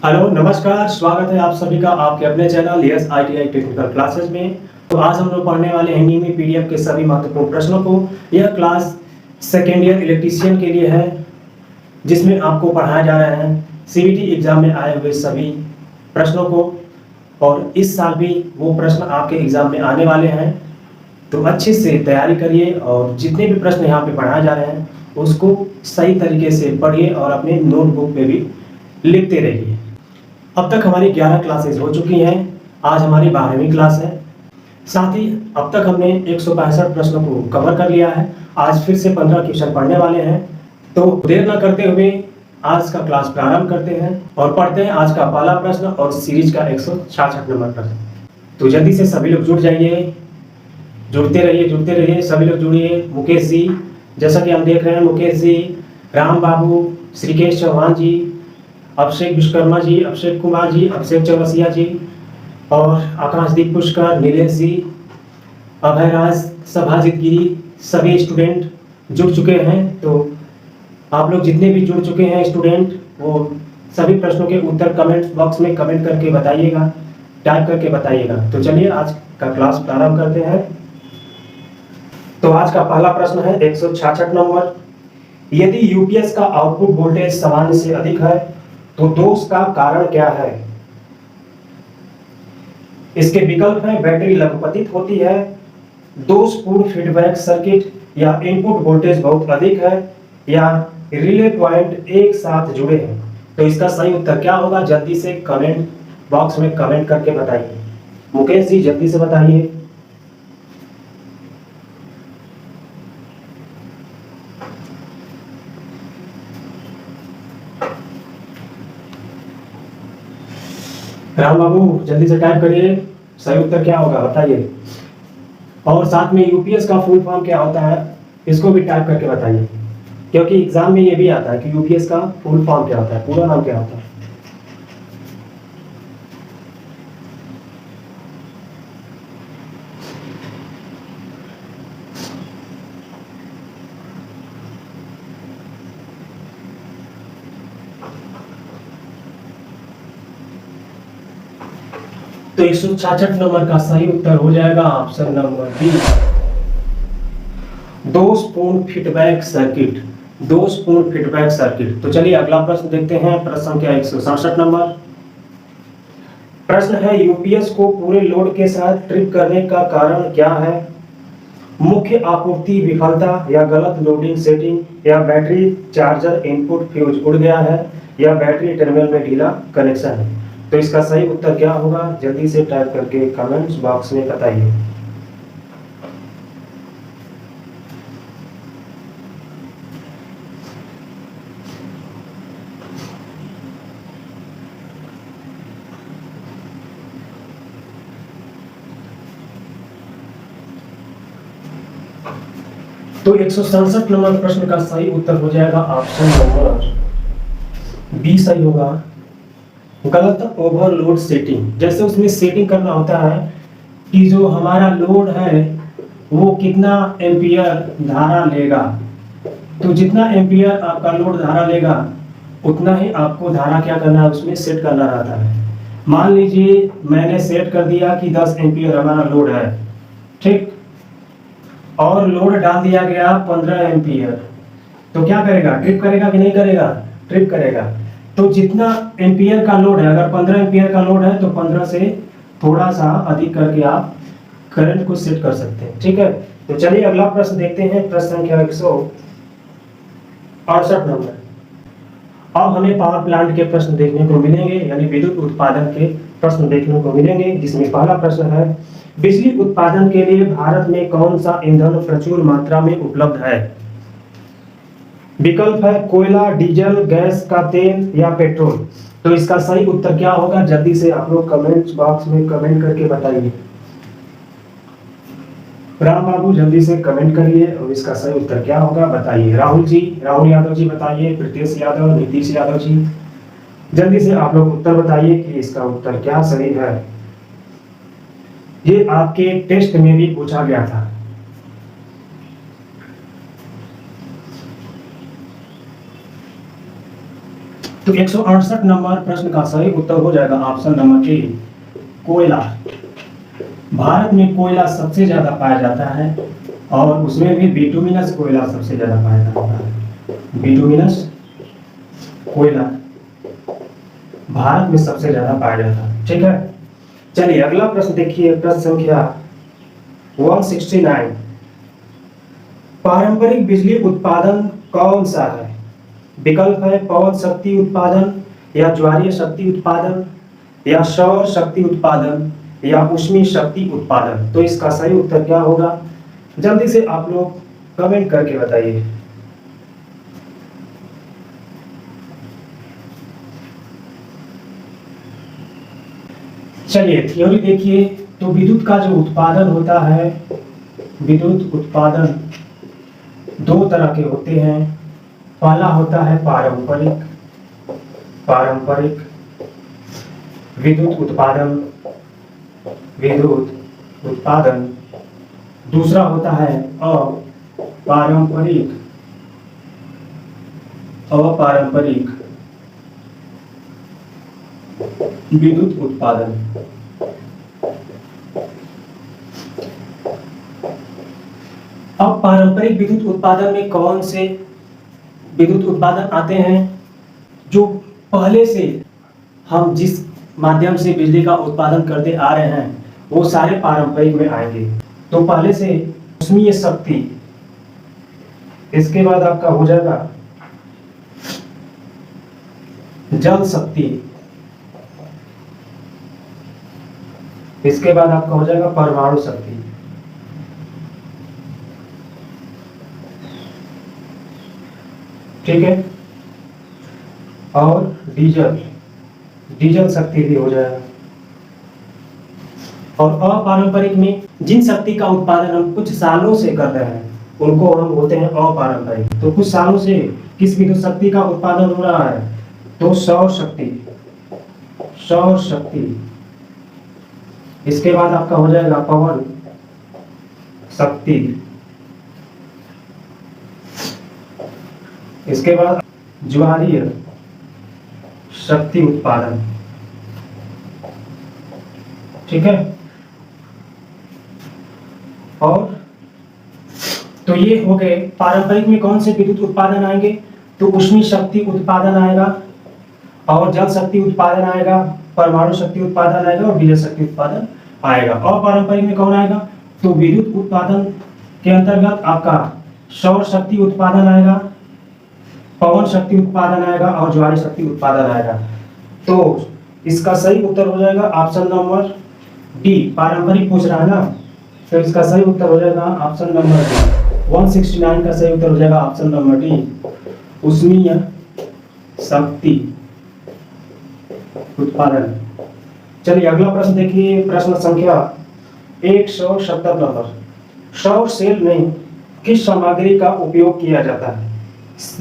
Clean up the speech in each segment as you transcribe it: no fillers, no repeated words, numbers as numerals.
Hello नमस्कार, स्वागत है आप सभी का आपके अपने channel yes ITI technical classes में। तो आज हम लोग पढ़ने वाले हैं हिंदी में पीडीएफ के सभी महत्वपूर्ण प्रश्नों को। यह क्लास सेकेंड ईयर इलेक्ट्रीशियन के लिए है, जिसमें आपको पढ़ाया जा रहा है सीबीटी एग्जाम में आए हुए सभी प्रश्नों को। और इस साल भी वो प्रश्न आपके एग्जाम में आने वाले हैं, तो अच्छे से तैयारी करिए और जितने भी प्रश्न यहाँ पे पढ़ाए जा रहे हैं उसको सही तरीके से पढ़िए और अपने नोटबुक पे भी लिखते रहिए। अब तक हमारी 11 क्लासेस हो चुकी हैं, आज हमारी 12वीं क्लास है। साथ ही अब तक हमने 165 प्रश्नों को कवर कर लिया है। आज फिर से 15 क्वेश्चन पढ़ने वाले हैं, तो देर न करते हुए आज का क्लास प्रारंभ करते हैं और पढ़ते हैं आज का पहला प्रश्न और सीरीज का 166 नंबर प्रश्न। तो जल्दी से सभी लोग जुड़ जाइए, जुड़ते रहिए, सभी लोग जुड़िए। मुकेश जी, जैसा कि हम देख रहे हैं, मुकेश जी, राम बाबू, श्रीकेश चौहान जी, अभिषेक विश्वकर्मा जी, अभिषेक कुमार जी, अभिषेक चौरसिया जी और आकाशदीप पुष्कर, नीलेश जी, अभय राज, सभाजित गिरी, सभी स्टूडेंट जुड़ चुके हैं। तो आप लोग जितने भी जुड़ चुके हैं स्टूडेंट, वो सभी प्रश्नों के उत्तर कमेंट बॉक्स में कमेंट करके बताइएगा, टाइप करके बताइएगा। तो चलिए आज का क्लास प्रारंभ करते हैं। तो आज का पहला प्रश्न है 166 नंबर। यदि यूपीएस का आउटपुट वोल्टेज सामान्य से अधिक है तो दोष का कारण क्या है? इसके विकल्प हैं बैटरी लघुपतित होती है, दोषपूर्ण फीडबैक सर्किट, या इनपुट वोल्टेज बहुत अधिक है, या रिले पॉइंट एक साथ जुड़े हैं। तो इसका सही उत्तर क्या होगा? जल्दी से कमेंट बॉक्स में कमेंट करके बताइए। मुकेश जी जल्दी से बताइए। राम बाबू जल्दी से टाइप करिए, सही उत्तर क्या होगा बताइए। और साथ में यूपीएस का फुल फॉर्म क्या होता है इसको भी टाइप करके बताइए, क्योंकि एग्जाम में ये भी आता है कि यूपीएस का फुल फॉर्म क्या होता है, पूरा नाम क्या होता है। तो 166 नंबर का सही उत्तर हो जाएगा ऑप्शन नंबर बी, दोषपूर्ण फीडबैक सर्किट। दोषपूर्ण फीडबैक सर्किट। तो चलिए अगला प्रश्न देखते हैं, प्रश्न संख्या 167 नंबर। प्रश्न है यूपीएस को पूरे लोड के साथ ट्रिप करने का कारण क्या है? मुख्य आपूर्ति विफलता, या गलत लोडिंग सेटिंग, या बैटरी चार्जर इनपुट फ्यूज उड़ गया है, या बैटरी टर्मिनल में ढीला कनेक्शन है। तो इसका सही उत्तर क्या होगा? जल्दी से टाइप करके कमेंट्स बॉक्स में बताइए। तो 167 नंबर प्रश्न का सही उत्तर हो जाएगा ऑप्शन नंबर बी सही होगा, गलत ओवरलोड सेटिंग। जैसे उसमें सेटिंग करना होता है कि जो हमारा लोड है वो कितना एम्पियर धारा लेगा, तो जितना एम्पियर आपका लोड धारा लेगा उतना ही आपको धारा क्या करना है, उसमें सेट करना रहता है। मान लीजिए मैंने सेट कर दिया कि 10 एम्पियर हमारा लोड है, ठीक, और लोड डाल दिया गया 15 एम्पियर, तो क्या करेगा? ट्रिप करेगा कि नहीं करेगा? ट्रिप करेगा। तो जितना एम्पियर का लोड है, अगर 15 एम्पियर का लोड है तो 15 से थोड़ा सा अधिक करके आप करंट को सेट कर सकते हैं, ठीक है। तो चलिए अगला प्रश्न देखते हैं, प्रश्न संख्या 168 नंबर। अब हमें पावर प्लांट के प्रश्न देखने को मिलेंगे, यानी विद्युत उत्पादन के प्रश्न देखने को मिलेंगे, जिसमें पहला प्रश्न है बिजली उत्पादन के लिए भारत में कौन सा ईंधन प्रचुर मात्रा में उपलब्ध है? विकल्प है कोयला, डीजल, गैस का तेल, या पेट्रोल। तो इसका सही उत्तर क्या होगा? जल्दी से आप लोग कमेंट्स बॉक्स में कमेंट करके बताइए। राम बाबू जल्दी से कमेंट करिए और इसका सही उत्तर क्या होगा बताइए। राहुल जी, राहुल यादव जी बताइए, प्रीतेश यादव, नीतीश यादव जी, जल्दी से आप लोग उत्तर बताइए कि इसका उत्तर क्या सही है। ये आपके टेस्ट में भी पूछा गया था। तो 168 नंबर प्रश्न का सही उत्तर हो जाएगा ऑप्शन नंबर ए, कोयला। भारत में कोयला सबसे ज्यादा पाया जाता है और उसमें भी बिटुमिनस कोयला सबसे ज्यादा पाया जाता है। बिटुमिनस कोयला भारत में सबसे ज्यादा पाया जाता है। ठीक है, चलिए अगला प्रश्न देखिए, प्रश्न संख्या 169। पारंपरिक बिजली उत्पादन कौन सा है? विकल्प है पवन शक्ति उत्पादन या ज्वारीय शक्ति उत्पादन या सौर शक्ति उत्पादन या ऊष्मीय शक्ति उत्पादन। तो इसका सही उत्तर क्या होगा, जल्दी से आप लोग कमेंट करके बताइए। चलिए थ्योरी देखिए, तो विद्युत का जो उत्पादन होता है, विद्युत उत्पादन दो तरह के होते हैं। पहला होता है पारंपरिक विद्युत उत्पादन, दूसरा होता है अपारंपरिक विद्युत उत्पादन। अब पारंपरिक विद्युत उत्पादन में कौन से विद्युत उत्पादन आते हैं? जो पहले से हम जिस माध्यम से बिजली का उत्पादन करते आ रहे हैं वो सारे पारंपरिक में आएंगे। तो पहले से ऊष्मीय शक्ति, इसके बाद आपका हो जाएगा जल शक्ति, इसके बाद आपका हो जाएगा परमाणु शक्ति। ठीक है, और डीजल शक्ति भी हो जाएगा। और अपारंपरिक में जिन शक्ति का उत्पादन हम कुछ सालों से कर रहे हैं उनको हम बोलते हैं अपारंपरिक। तो कुछ सालों से किस विद्युत शक्ति का उत्पादन हो रहा है? तो सौर शक्ति। इसके बाद आपका हो जाएगा पवन शक्ति, इसके बाद ज्वारीय शक्ति उत्पादन। ठीक है, और तो ये हो गए पारंपरिक में कौन से विद्युत उत्पादन आएंगे? तो ऊष्मीय शक्ति उत्पादन आएगा और जल शक्ति उत्पादन आएगा, परमाणु शक्ति उत्पादन आएगा और डीजल शक्ति उत्पादन आएगा। अपारंपरिक में कौन आएगा? तो विद्युत उत्पादन के अंतर्गत आपका सौर शक्ति उत्पादन आएगा, पवन शक्ति उत्पादन आएगा और ज्वारीय शक्ति उत्पादन आएगा। तो इसका सही उत्तर हो जाएगा ऑप्शन नंबर डी, पारंपरिक पूछ रहा है ना, तो इसका सही उत्तर हो जाएगा ऑप्शन नंबर डी। 169 का सही उत्तर हो जाएगा ऑप्शन नंबर डी, ऊष्मीय शक्ति उत्पादन। चलिए अगला प्रश्न देखिए, प्रश्न संख्या 170 नंबर। सौर सेल में किस सामग्री का उपयोग किया जाता है?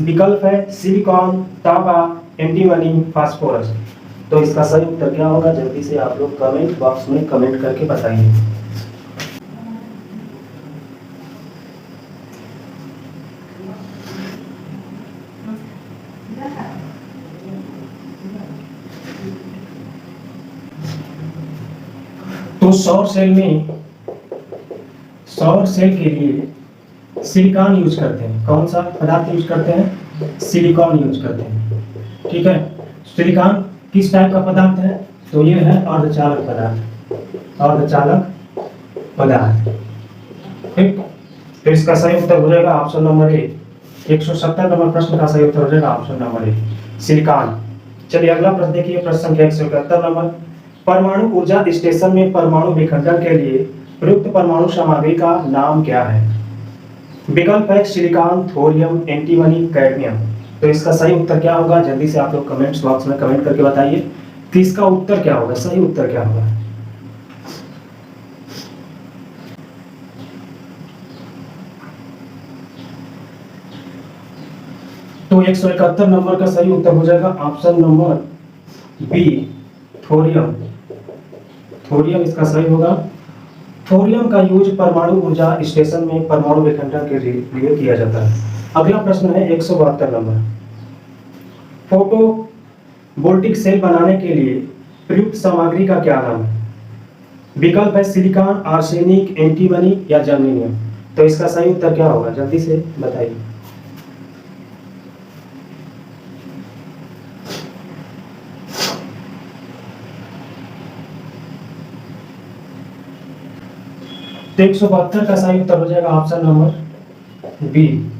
विकल्प है सिलिकॉन, तांबा, एंटीमनी, फास्फोरस। तो इसका सही उत्तर क्या होगा, जल्दी से आप लोग कमेंट बॉक्स में कमेंट करके बताइए। तो सौर सेल के लिए सिलिकॉन यूज करते हैं। कौन सा पदार्थ यूज करते हैं? सिलिकॉन यूज करते हैं। ठीक है, सिलिकॉन किस टाइप का पदार्थ है? तो ये है अर्धचालक पदार्थ। ठीक, तो इसका सही उत्तर हो जाएगा ऑप्शन नंबर ए। 170 नंबर प्रश्न का सही उत्तर हो जाएगा ऑप्शन नंबर ए, सिलिकॉन। चलिए अगला प्रश्न देखिए, प्रश्न संख्या 171 नंबर। परमाणु ऊर्जा स्टेशन में परमाणु विखंडन के लिए प्रयुक्त परमाणु सामग्री का नाम क्या है? विकल्प है सिलिकॉन, थोरियम, एंटीमनी, कैडमियम। तो इसका सही उत्तर क्या होगा, जल्दी से आप लोग कमेंट्स बॉक्स में कमेंट करके बताइए कि इसका उत्तर क्या होगा, सही उत्तर क्या होगा। तो 171 नंबर का सही उत्तर हो जाएगा option number B, thorium. Thorium इसका सही होगा। थोरियम का यूज परमाणु ऊर्जा स्टेशन में परमाणु विखंडन के लिए किया जाता है। अगला प्रश्न है 172 नंबर। फोटो वोल्टिक सेल बनाने के लिए प्रयुक्त सामग्री का क्या नाम है? विकल्प है सिलिकॉन, आर्सेनिक, एंटीमनी या जर्मेनियम। तो इसका सही उत्तर क्या होगा, जल्दी से बताइए। तो 172 का सही उत्तर हो जाएगा option number B,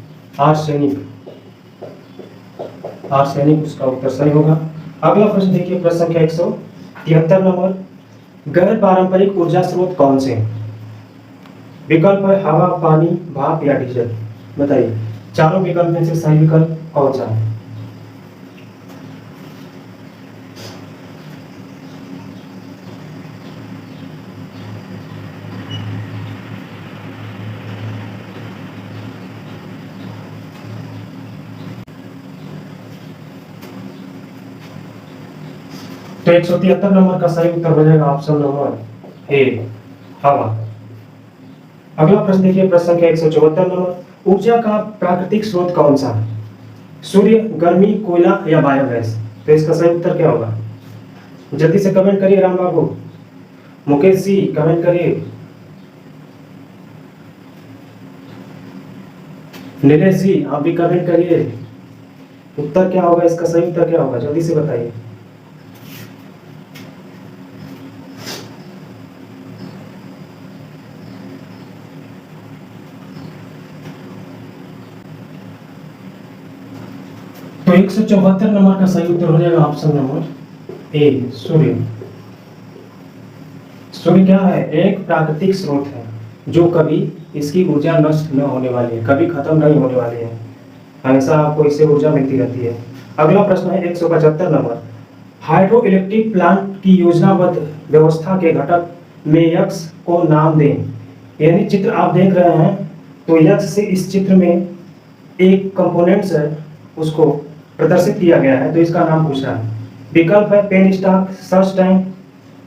arsenic. Arsenic उसका उत्तर सही होगा। अगला प्रश्न देखिए, प्रश्न संख्या 173 नंबर, गैर पारंपरिक ऊर्जा स्रोत कौन से हैं? विकल्प है हवा, पानी, भाप या डीजल। बताइए चारों विकल्प में से सही विकल्प कौन सा है? तो 173 नंबर का सही उत्तर हो जाएगा ऑप्शन नंबर ए, हवा। अगला प्रश्न देखिए, प्रश्न संख्या 174 नंबर, ऊर्जा का प्राकृतिक स्रोत कौन सा है? सूर्य, गर्मी, कोयला या बायोगैस। तो इसका सही उत्तर क्या होगा, जल्दी से कमेंट करिए। राम बाबू, मुकेश जी कमेंट करिए, नीलेश जी आप भी कमेंट करिए। उत्तर क्या होगा, इसका सही उत्तर क्या होगा, जल्दी से बताइए। तो 174 नंबर का सही उत्तर हो जाएगा ऑप्शन नंबर ए, सूर्य। सूर्य क्या है, एक प्राकृतिक स्रोत है जो कभी इसकी ऊर्जा नष्ट न होने वाली है, कभी खत्म नहीं होने वाली है, हमेशा आपको इससे ऊर्जा मिलती रहती है। अगला प्रश्न है 175 नंबर, हाइड्रो इलेक्ट्रिक प्लांट की योजनाबद्ध व्यवस्था के घटक में यक्ष को नाम दें। यानी चित्र आप देख रहे हैं, तो यक्ष से इस चित्र में एक कंपोनेंट्स है उसको प्रदर्शित किया गया है, तो इसका नाम पूछ रहा है। विकल्प है penstock, surge tank,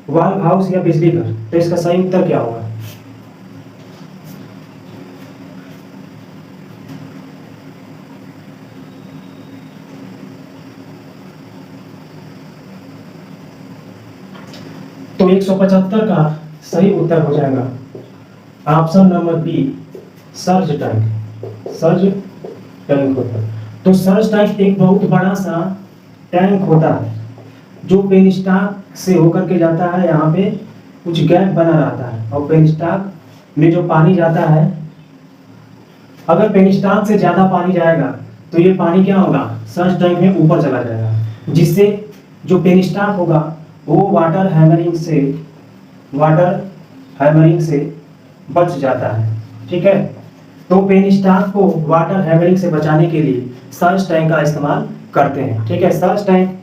valve house या बिजली घर। तो इसका सही उत्तर क्या होगा? तो 175 का सही उत्तर हो जाएगा option number B, surge tank. Surge tank होता है। तो सर्ज टैंक एक बहुत बड़ा सा टैंक होता है जो पेनस्टॉक से होकर के जाता है, यहाँ पे कुछ गैप बना रहता है और पेनस्टॉक में जो पानी जाता है, अगर पेनस्टॉक से ज्यादा पानी जाएगा तो ये पानी क्या होगा, सर्ज टैंक में ऊपर चला जाएगा, जिससे जो पेनस्टॉक होगा वो वाटर हैमरिंग से बच जाता है। ठीक है, तो पेनस्टॉक को वाटर हैमरिंग से बचाने के लिए सर्ज टैंक का इस्तेमाल करते हैं। ठीक है, सर्ज टैंक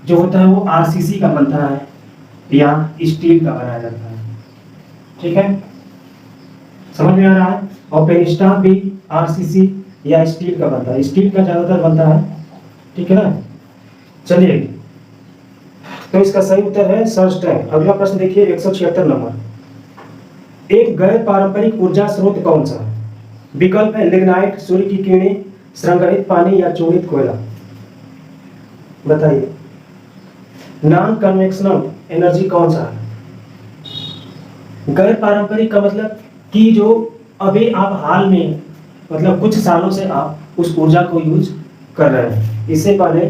जो होता है वो आरसीसी का बनता है या स्टील का बनाया जाता है। ठीक है, समझ में आ रहा है। और पेनस्टॉक भी आरसीसी या स्टील का बनता है, स्टील का ज्यादातर बनता है। ठीक है ना, चलिए, तो इसका सही उत्तर है सर्ज टैंक। अगला प्रश्न देखिए 176 नंबर, एक गैर पारंपरिक ऊर्जा स्रोत कौन सा है? विकल्प है लिग्नाइट, सूर्य की किरणें, संग्रहित पानी या चूर्णित कोयला। बताइए नॉन कन्वेंशनल एनर्जी कौन सा है? गैर पारंपरिक का मतलब कि जो अभी आप हाल में, मतलब कुछ सालों से आप उस ऊर्जा को यूज कर रहे हैं, इससे पहले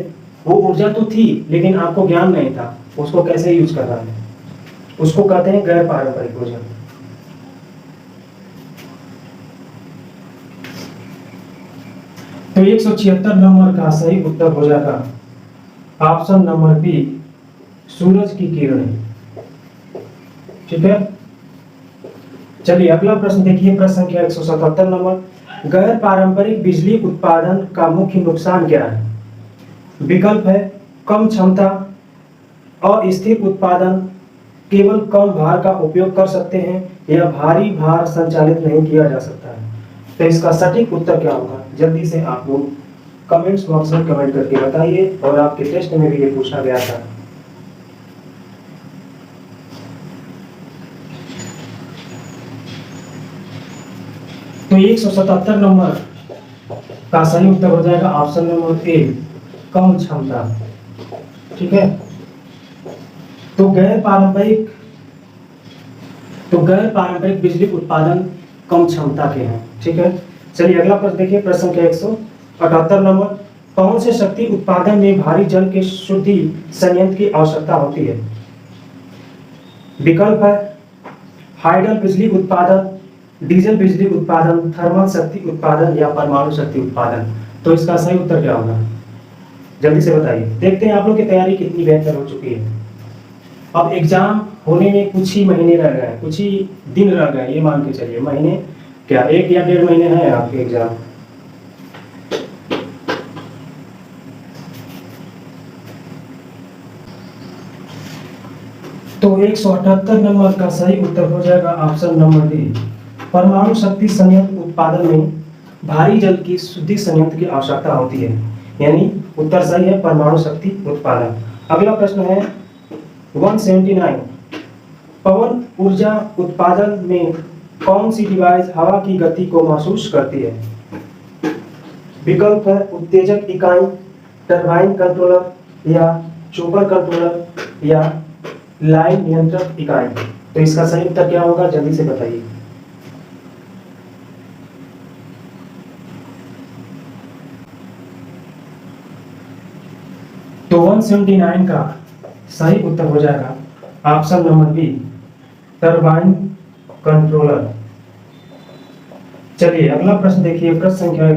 वो ऊर्जा तो थी लेकिन आपको ज्ञान नहीं था उसको कैसे यूज करना है, उसको कहते हैं गैर पारंपरिक ऊर्जा। तो 176 नंबर का सही उत्तर हो जाएगा ऑप्शन नंबर बी, सूरज की किरणें। ठीक है, चलिए अगला प्रश्न देखिए, प्रश्न संख्या 177 नंबर, गैर पारंपरिक बिजली उत्पादन का मुख्य नुकसान क्या है? विकल्प है कम क्षमता, अस्थिर उत्पादन, केवल कम भार का उपयोग कर सकते हैं या भारी भार संचालित नहीं किया जा सकता है। तो इसका सटीक उत्तर क्या होगा, जल्दी से आप लोग कमेंट्स बॉक्स में कमेंट करके बताइए, और आपके टेस्ट में भी ये पूछा गया था। तो 177 नंबर का सही उत्तर हो जाएगा ऑप्शन नंबर ए, कम क्षमता। ठीक है। तो गैर पारंपरिक बिजली उत्पादन कम क्षमता के हैं। ठीक है, चलिए अगला प्रश्न देखिए, प्रश्न संख्या 178 नंबर। कौन से शक्ति उत्पादन में भारी जल के शुद्धि संयंत्र की आवश्यकता होती है? विकल्प है हाइडल बिजली उत्पादन, डीजल बिजली उत्पादन, थर्मल शक्ति उत्पादन या परमाणु शक्ति उत्पादन। तो इसका सही उत्तर क्या होगा, जल्दी से बताइए। देखते हैं आप लोग की तैयारी कितनी बेहतर हो चुकी है। अब एग्जाम होने में कुछ ही महीने रह गए, कुछ ही दिन रह गए, ये मान के चलिए। महीने क्या, 1 या 1.5 महीने हैं आपके एग्जाम। तो 178 नंबर का सही उत्तर हो जाएगा ऑप्शन नंबर डी, परमाणु शक्ति संयंत्र उत्पादन में भारी जल की शुद्धि संयंत्र की आवश्यकता होती है, यानी उत्तर सही है परमाणु शक्ति उत्पादन। अगला प्रश्न है 179, पवन ऊर्जा उत्पादन में कौन सी डिवाइस हवा की गति को महसूस करती है? विकल्प है उत्तेजक इकाई, टरबाइन कंट्रोलर या चोपर कंट्रोलर या लाइन नियंत्रक इकाई। तो इसका सही उत्तर क्या होगा, जल्दी से बताइए। तो 179 का सही उत्तर हो जाएगा option number B, turbine controller. चलिए अगला प्रश्न देखिए, प्रश्न संख्या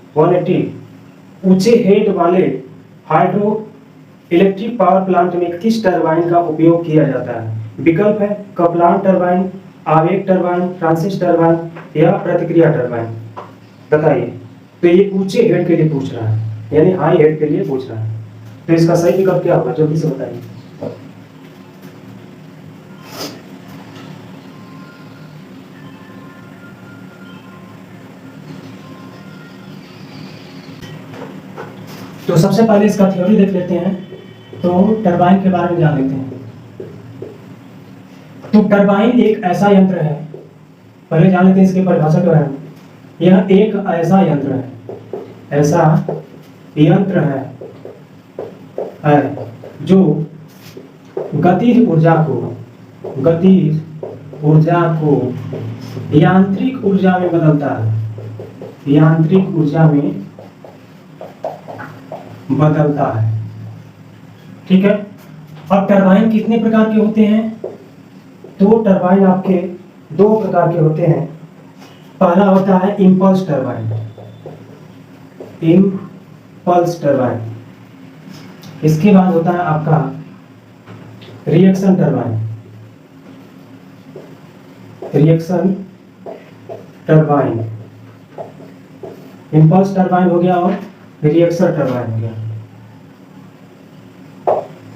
180 ऊंचे हेड वाले हाइड्रो इलेक्ट्रिक पावर प्लांट में किस टरबाइन का उपयोग किया जाता है? विकल्प है कपलान टरबाइन, आवेग टरबाइन, फ्रांसिस टरबाइन या प्रतिक्रिया टरबाइन। बताइए। तो ये ऊंचे हेड के लिए पूछ रहा है, यानी हाई हेड के लिए पूछ रहा है। तो इसका सही विकल्प क्या होगा, जल्दी से बताइए। तो सबसे पहले इसका थ्योरी देख लेते हैं, तो टरबाइन के बारे में जान लेते हैं। तो टरबाइन एक ऐसा यंत्र है, पहले जान लेते हैं इसकी परिभाषा के बारे में। यह एक ऐसा यंत्र है जो गतिज ऊर्जा को यांत्रिक ऊर्जा में बदलता है। ठीक है। अब टरबाइन कितने प्रकार के होते हैं? तो टरबाइन आपके 2 प्रकार के होते हैं। पहला होता है इंपल्स टरबाइन, इसके बाद होता है आपका रिएक्शन टरबाइन। इंपल्स टरबाइन हो गया और रिएक्शन टरबाइन हो गया।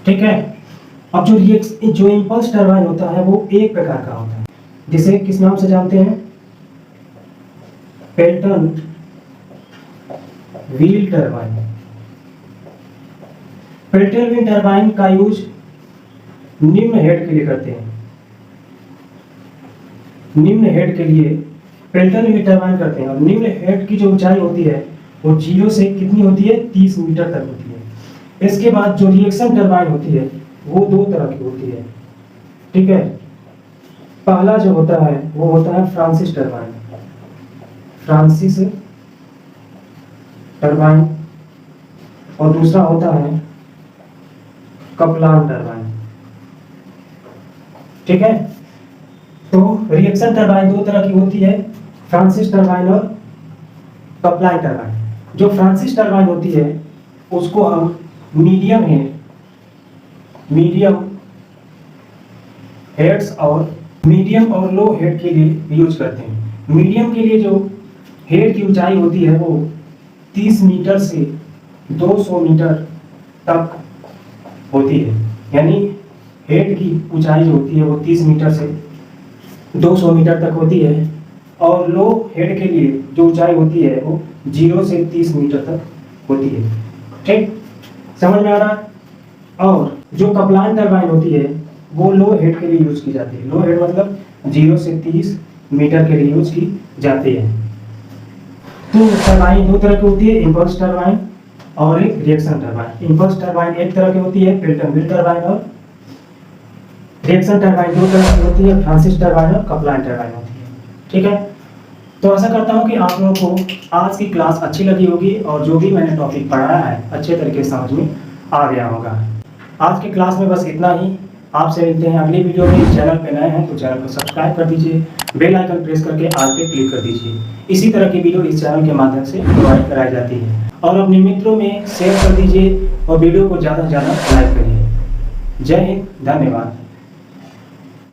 ठीक है। अब जो इंपल्स टरबाइन होता है वो एक प्रकार का होता है, जिसे किस नाम से जानते हैं? Pelton wheel turbine. Pelton wheel turbine का यूज निम्न हेड के लिए करते हैं। निम्न हेड के लिए पेल्टन व्हील टरबाइन करते हैं, और निम्न हेड की जो ऊंचाई होती है वो 0 से कितनी होती है, 30 मीटर तक होती है। इसके बाद जो रिएक्शन टरबाइन होती है वो 2 तरह की होती है। ठीक है। पहला जो होता है वो होता है फ्रांसिस टरबाइन, और दूसरा होता है कपलान टरबाइन। ठीक है। तो रिएक्शन टरबाइन 2 तरह की होती है, फ्रांसिस टरबाइन और कपलान टरबाइन। जो फ्रांसिस टरबाइन होती है उसको हम मीडियम और लो हेड के लिए यूज करते हैं। मीडियम के लिए जो हेड की ऊंचाई होती है वो 30 मीटर से 200 मीटर तक होती है, यानी हेड की ऊंचाई जो होती है वो 30 मीटर से 200 मीटर तक होती है, और लो हेड के लिए जो ऊंचाई होती है वो 0 से 30 मीटर तक होती है। ठीक, समझ में आ रहा है? और जो कपलान टरबाइन होती है वो लो हेड के लिए यूज की जाती है। लो हेड मतलब 0 से 30 मीटर के लिए यूज की जाती है। तो टरबाइन 2 तरह की होती है, इंपल्स टरबाइन और एक रिएक्शन टरबाइन। इम्पल्स टरबाइन एक तरह की होती है, पेल्टन व्हील टरबाइन, और रिएक्शन टरबाइन दो तरह की होती है, फ्रांसिस टरबाइन और कपलाइन टरबाइन होती है। ठीक है, तो आशा करता हूँ कि आप लोगों को आज की क्लास अच्छी लगी होगी और जो भी मैंने टॉपिक पढ़ाया है अच्छे तरीके से समझ में आ गया होगा। आज की क्लास में बस इतना ही। आपसे मिलते हैं अगली वीडियो में। चैनल पे नए हैं तो चैनल को सब्सक्राइब कर दीजिए, बेल आइकन प्रेस करके ऑल पे क्लिक कर दीजिए। इसी तरह की वीडियो इस चैनल के माध्यम से प्रोवाइड कराई जाती है। और अपने मित्रों में शेयर कर दीजिए और वीडियो को ज़्यादा से ज़्यादा लाइक करिए। जय हिंद, धन्यवाद।